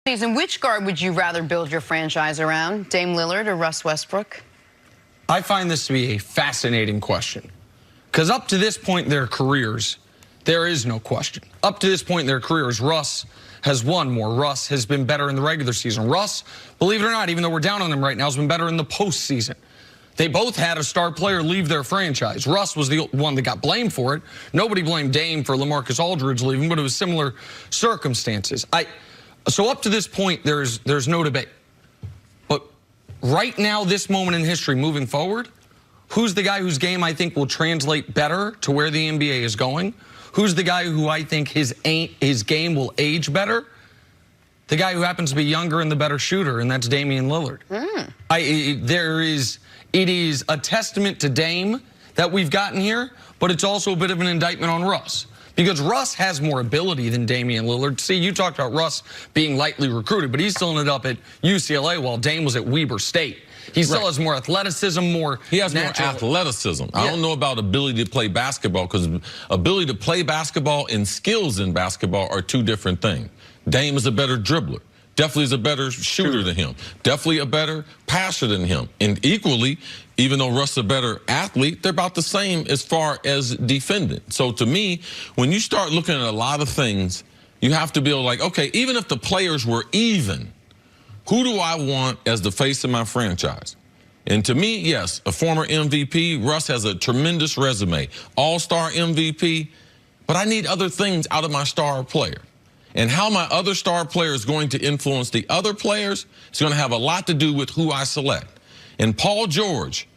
And which guard would you rather build your franchise around, Dame Lillard or Russ Westbrook? I find this to be a fascinating question because up to this point in their careers, there is no question. Up to this point in their careers, Russ has won more. Russ has been better in the regular season. Russ, believe it or not, even though we're down on him right now, has been better in the postseason. They both had a star player leave their franchise. Russ was the one that got blamed for it. Nobody blamed Dame for LaMarcus Aldridge leaving, but it was similar circumstances. So up to this point, there's no debate. But right now, this moment in history, moving forward, who's the guy whose game I think will translate better to where the NBA is going? Who's the guy who I think his game will age better? The guy who happens to be younger and the better shooter, and that's Damian Lillard. It is a testament to Dame that we've gotten here, but it's also a bit of an indictment on Russ. Because Russ has more ability than Damian Lillard. See, you talked about Russ being lightly recruited, but he still ended up at UCLA while Dame was at Weber State. He still has more athleticism, He has more athleticism. Yeah. I don't know about ability to play basketball because ability to play basketball and skills in basketball are two different things. Dame is a better dribbler. Definitely is a better shooter than him. Definitely a better passer than him. And equally, even though Russ is a better athlete, they're about the same as far as defending. So to me, when you start looking at a lot of things, you have to be able to like, okay, even if the players were even, who do I want as the face of my franchise? And to me, yes, a former MVP, Russ has a tremendous resume. All-star MVP, but I need other things out of my star player. And how my other star player is going to influence the other players is going to have a lot to do with who I select. And Paul George,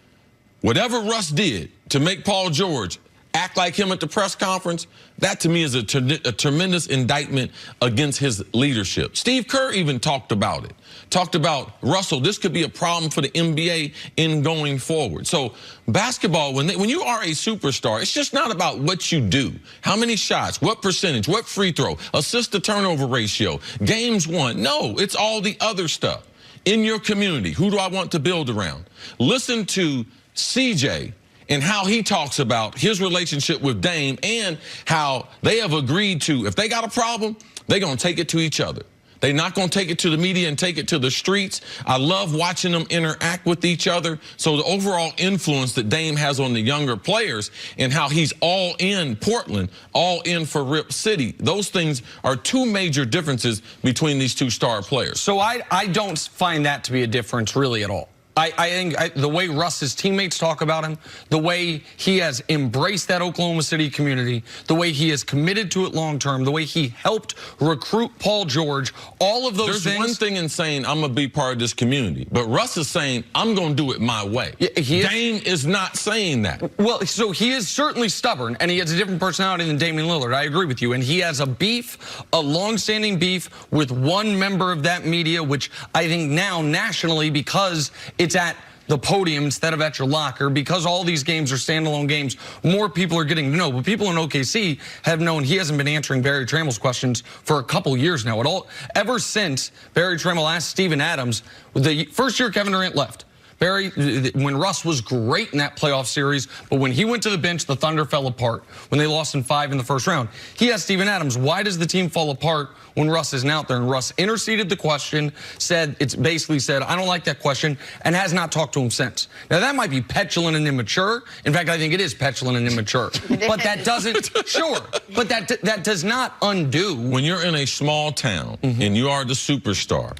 whatever Russ did to make Paul George act like him at the press conference, that to me is a tremendous indictment against his leadership. Steve Kerr even talked about it. Talked about, Russell, this could be a problem for the NBA in going forward. So basketball, when you are a superstar, it's just not about what you do. How many shots, what percentage, what free throw, assist to turnover ratio, games won. No, it's all the other stuff. In your community, who do I want to build around? Listen to CJ and how he talks about his relationship with Dame and how they have agreed to, if they got a problem, they're going to take it to each other. They're not going to take it to the media and take it to the streets. I love watching them interact with each other. So the overall influence that Dame has on the younger players and how he's all in Portland, all in for Rip City, those things are two major differences between these two star players. So I don't find that to be a difference really at all. I think the way Russ's teammates talk about him, the way he has embraced that Oklahoma City community, the way he is committed to it long term, the way he helped recruit Paul George, all of those things. There's one thing in saying I'm going to be part of this community, but Russ is saying I'm going to do it my way. Yeah, Dame is not saying that. Well, so he is certainly stubborn, and he has a different personality than Damian Lillard. I agree with you. And he has a beef, a long-standing beef with one member of that media, which I think now nationally, because it's at the podium instead of at your locker, because all these games are standalone games, more people are getting to know. But people in OKC have known he hasn't been answering Barry Trammell's questions for a couple years now. Ever since Barry Trammell asked Steven Adams, the first year Kevin Durant left, Barry, when Russ was great in that playoff series, but when he went to the bench, the Thunder fell apart when they lost in 5 in the first round. He asked Steven Adams, why does the team fall apart when Russ isn't out there? And Russ interceded the question, basically said, I don't like that question, and has not talked to him since. Now, that might be petulant and immature. In fact, I think it is petulant and immature. But that doesn't, but that does not undo. When you're in a small town and you are the superstar,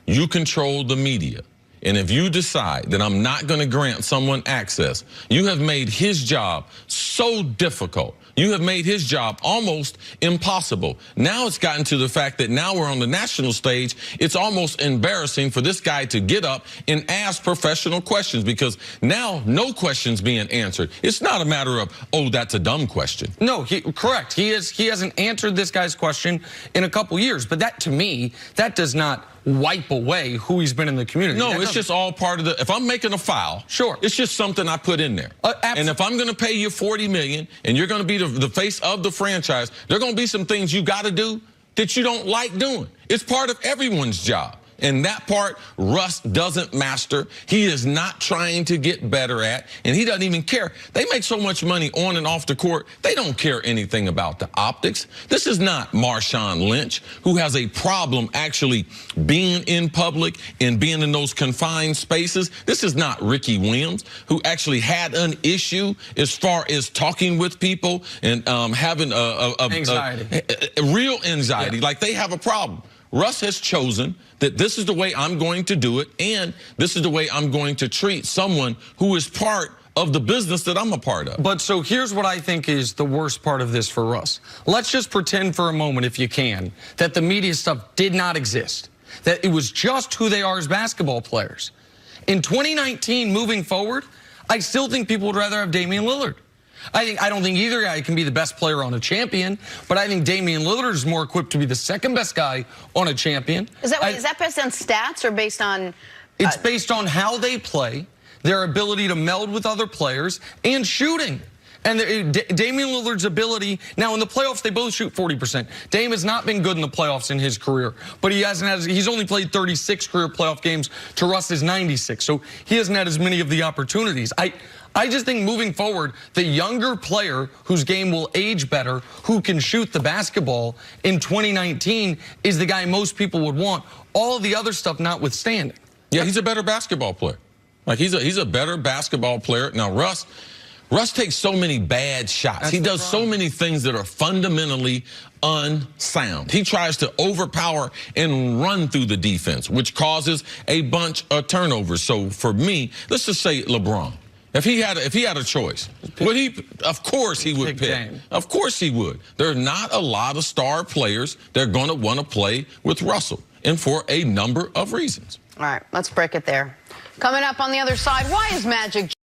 you control the media. And if you decide that I'm not going to grant someone access, you have made his job so difficult. You have made his job almost impossible. Now it's gotten to the fact that now we're on the national stage. It's almost embarrassing for this guy to get up and ask professional questions because now no question's being answered. It's not a matter of, oh, that's a dumb question. No, correct. He hasn't answered this guy's question in a couple years. But that, to me, that does not wipe away who he's been in the community. No, it's just all part of the, if I'm making a file, it's just something I put in there. And if I'm going to pay you $40 million and you're going to be the face of the franchise, there are going to be some things you got to do that you don't like doing. It's part of everyone's job. And that part, Russ doesn't master. He is not trying to get better at, and he doesn't even care. They make so much money on and off the court, they don't care anything about the optics. This is not Marshawn Lynch, who has a problem actually being in public and being in those confined spaces. This is not Ricky Williams, who actually had an issue as far as talking with people and having anxiety. A real anxiety. Yeah. Like they have a problem. Russ has chosen that this is the way I'm going to do it, and this is the way I'm going to treat someone who is part of the business that I'm a part of. But so here's what I think is the worst part of this for Russ. Let's just pretend for a moment, if you can, that the media stuff did not exist, that it was just who they are as basketball players. In 2019, moving forward, I still think people would rather have Damian Lillard. I don't think either guy can be the best player on a champion, but I think Damian Lillard is more equipped to be the second best guy on a champion. Is that based on stats or based on... It's based on how they play, their ability to meld with other players, and shooting. And Damian Lillard's ability, now in the playoffs, they both shoot 40%. Dame has not been good in the playoffs in his career, but he's only played 36 career playoff games to Russ's 96, so he hasn't had as many of the opportunities. I just think moving forward, the younger player whose game will age better, who can shoot the basketball in 2019 is the guy most people would want, all the other stuff notwithstanding. Yeah, he's a better basketball player. Like he's a better basketball player. Now, Russ takes so many bad shots. He does so many things that are fundamentally unsound. He tries to overpower and run through the defense, which causes a bunch of turnovers. So for me, let's just say LeBron. If he had a choice, would he? Of course he would pick. Of course he would. There are not a lot of star players that are going to want to play with Russell, and for a number of reasons. All right, let's break it there. Coming up on the other side, why is Magic